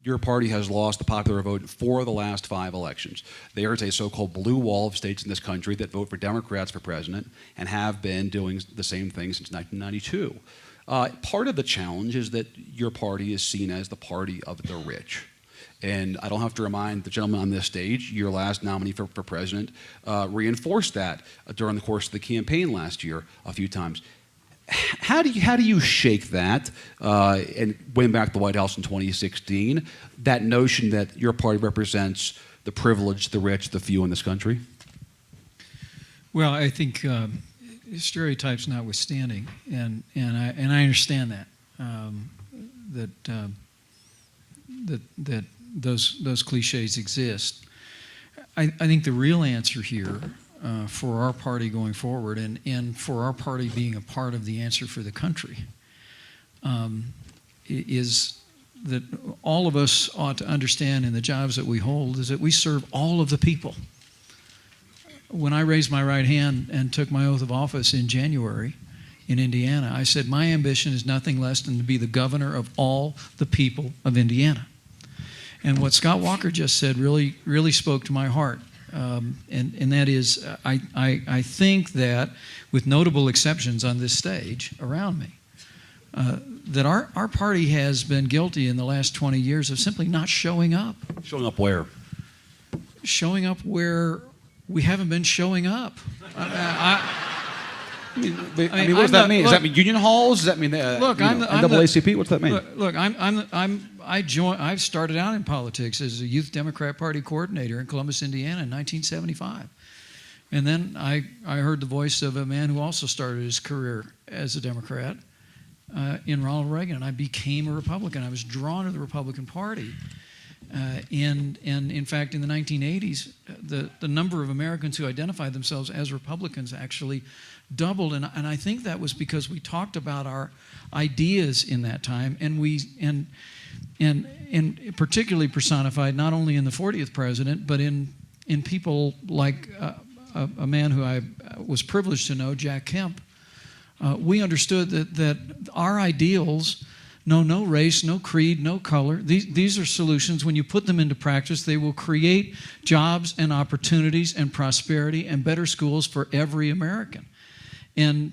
Your party has lost the popular vote for the last 5 elections. There is a so-called blue wall of states in this country that vote for Democrats for president and have been doing the same thing since 1992. Part of the challenge is that your party is seen as the party of the rich. And I don't have to remind the gentleman on this stage, your last nominee for president reinforced that during the course of the campaign last year a few times. How do you shake that and win back the White House in 2016, that notion that your party represents the privileged, the rich, the few in this country? Well, I think stereotypes notwithstanding, and I understand that that those cliches exist. I think the real answer here for our party going forward, and for our party being a part of the answer for the country, is that all of us ought to understand in the jobs that we hold is that we serve all of the people. When I raised my right hand and took my oath of office in January in Indiana, I said my ambition is nothing less than to be the governor of all the people of Indiana. And what Scott Walker just said really spoke to my heart. And that is, I think that, with notable exceptions on this stage around me, that our party has been guilty in the last 20 years of simply not showing up. Showing up where? Showing up where we haven't been showing up. I mean, what does that mean? Does that mean union halls? Does that mean NAACP? What's that mean? Look, I started out in politics as a Youth Democrat Party coordinator in Columbus, Indiana in 1975. And then I heard the voice of a man who also started his career as a Democrat in Ronald Reagan, and I became a Republican. I was drawn to the Republican Party. And in fact, in the 1980s, the number of Americans who identified themselves as Republicans actually doubled, and I think that was because we talked about our ideas in that time, and particularly personified not only in the 40th president, but in people like a man who I was privileged to know, Jack Kemp. We understood that our ideals know no race, no creed, no color. These are solutions. When you put them into practice, they will create jobs and opportunities and prosperity and better schools for every American.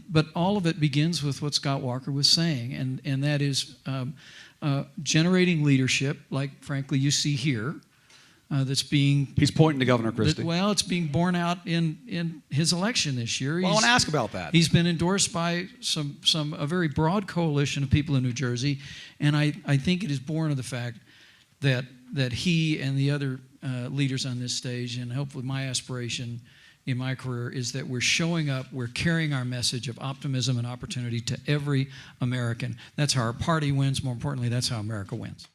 But all of it begins with what Scott Walker was saying, and that is generating leadership, like frankly you see here, that's being... He's pointing to Governor Christie. Well, it's being borne out in his election this year. Well, I want to ask about that. He's been endorsed by a very broad coalition of people in New Jersey, and I think it is born of the fact that he and the other leaders on this stage, and hopefully my aspiration in my career, is that we're showing up, we're carrying our message of optimism and opportunity to every American. That's how our party wins. More importantly, that's how America wins.